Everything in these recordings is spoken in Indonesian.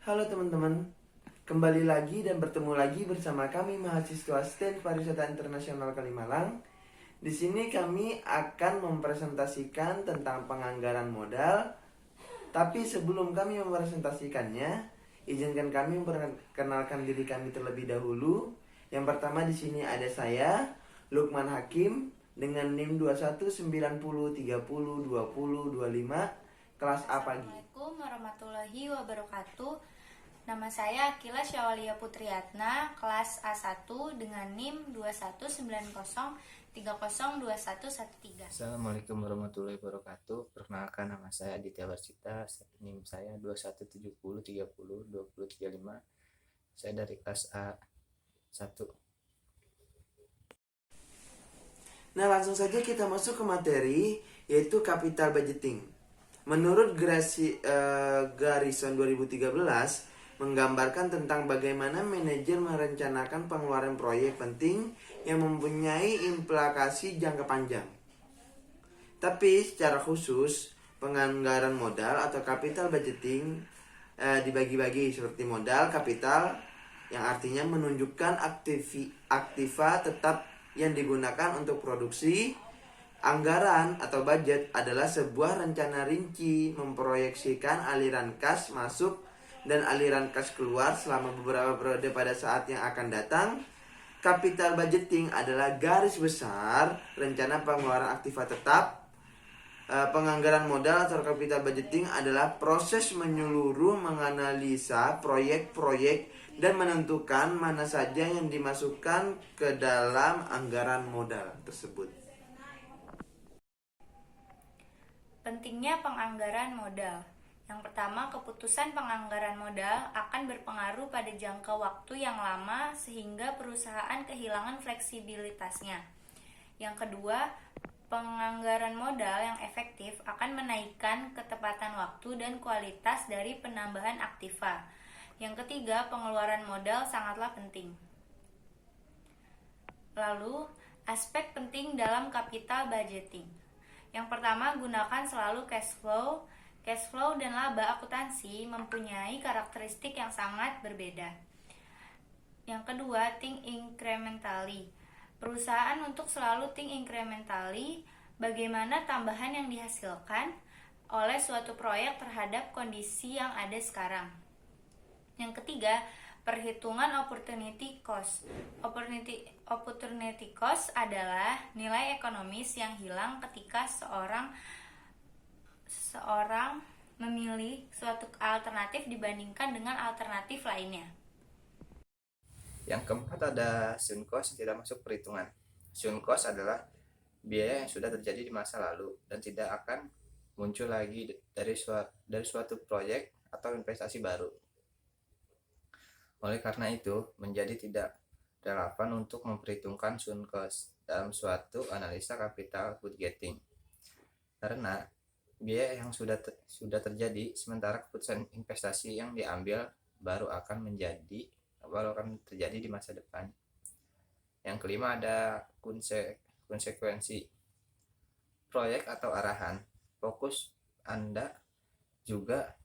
Halo teman-teman, kembali lagi dan bertemu lagi bersama kami mahasiswa STEM Pariwisata Internasional Kalimalang. Di sini kami akan mempresentasikan tentang penganggaran modal. Tapi sebelum kami mempresentasikannya, izinkan kami memperkenalkan diri kami terlebih dahulu. Yang pertama di sini ada saya, Lukman Hakim, dengan NIM 2190302025, kelas A pagi. Assalamualaikum warahmatullahi wabarakatuh. Nama saya Akila Syawalia Putriatna, kelas A1 dengan NIM 2190302113. Assalamualaikum warahmatullahi wabarakatuh. Perkenalkan, nama saya Aditya Warsita. NIM saya 2170302035. Saya dari kelas A1. Nah, langsung saja kita masuk ke materi, yaitu capital budgeting. Menurut Garrison 2013 menggambarkan tentang bagaimana manajer merencanakan pengeluaran proyek penting yang mempunyai implikasi jangka panjang. Tapi secara khusus, penganggaran modal atau capital budgeting dibagi-bagi seperti modal, kapital, yang artinya menunjukkan aktiva tetap yang digunakan untuk produksi. Anggaran atau budget adalah sebuah rencana rinci memproyeksikan aliran kas masuk dan aliran kas keluar selama beberapa periode pada saat yang akan datang. Capital budgeting adalah garis besar rencana pengeluaran aktiva tetap. Penganggaran modal atau capital budgeting adalah proses menyeluruh menganalisa proyek-proyek dan menentukan mana saja yang dimasukkan ke dalam anggaran modal tersebut. Pentingnya penganggaran modal. Yang pertama, keputusan penganggaran modal akan berpengaruh pada jangka waktu yang lama sehingga perusahaan kehilangan fleksibilitasnya. Yang kedua, penganggaran modal yang efektif akan menaikkan ketepatan waktu dan kualitas dari penambahan aktiva. Yang ketiga, pengeluaran modal sangatlah penting. Lalu, aspek penting dalam capital budgeting. Yang pertama, gunakan selalu cash flow. Cash flow dan laba akuntansi mempunyai karakteristik yang sangat berbeda. Yang kedua, think incrementally. Perusahaan untuk selalu think incrementally, bagaimana tambahan yang dihasilkan oleh suatu proyek terhadap kondisi yang ada sekarang. Yang ketiga, perhitungan opportunity cost. Opportunity cost adalah nilai ekonomis yang hilang ketika seorang memilih suatu alternatif dibandingkan dengan alternatif lainnya. Yang keempat ada sunk cost yang tidak masuk perhitungan. Sunk cost adalah biaya yang sudah terjadi di masa lalu dan tidak akan muncul lagi dari suatu proyek atau investasi baru. Oleh karena itu, menjadi tidak relevan untuk memperhitungkan sunk cost dalam suatu analisa capital budgeting. Karena biaya yang sudah terjadi, sementara keputusan investasi yang diambil baru akan terjadi di masa depan. Yang kelima ada konsekuensi proyek atau arahan. Fokus Anda juga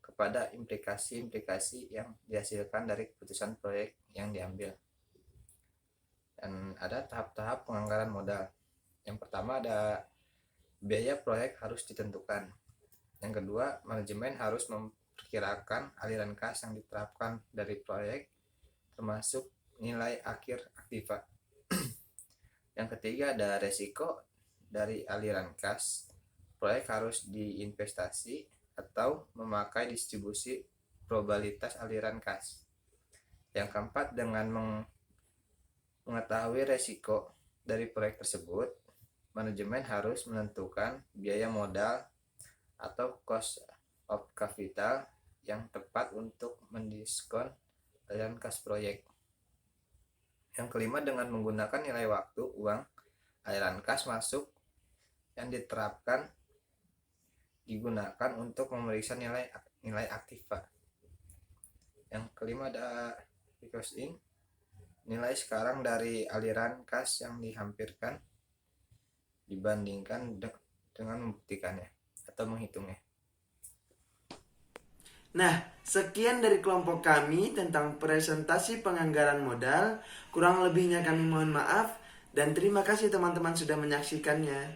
kepada implikasi-implikasi yang dihasilkan dari keputusan proyek yang diambil. Dan ada tahap-tahap penganggaran modal. Yang pertama ada biaya proyek harus ditentukan. Yang kedua, manajemen harus memperkirakan aliran kas yang diterapkan dari proyek, termasuk nilai akhir aktiva. Yang ketiga ada resiko dari aliran kas. Proyek harus diinvestasi atau memakai distribusi probabilitas aliran kas. Yang keempat, dengan mengetahui resiko dari proyek tersebut, manajemen harus menentukan biaya modal atau cost of capital yang tepat untuk mendiskon aliran kas proyek. Yang kelima, dengan menggunakan nilai waktu uang aliran kas masuk yang digunakan untuk memeriksa nilai aktiva. Yang kelima ada costing, nilai sekarang dari aliran kas yang dihampirkan dibandingkan dengan membuktikannya atau menghitungnya. Nah, Sekian dari kelompok kami tentang presentasi penganggaran modal. Kurang lebihnya kami mohon maaf dan terima kasih teman-teman sudah menyaksikannya.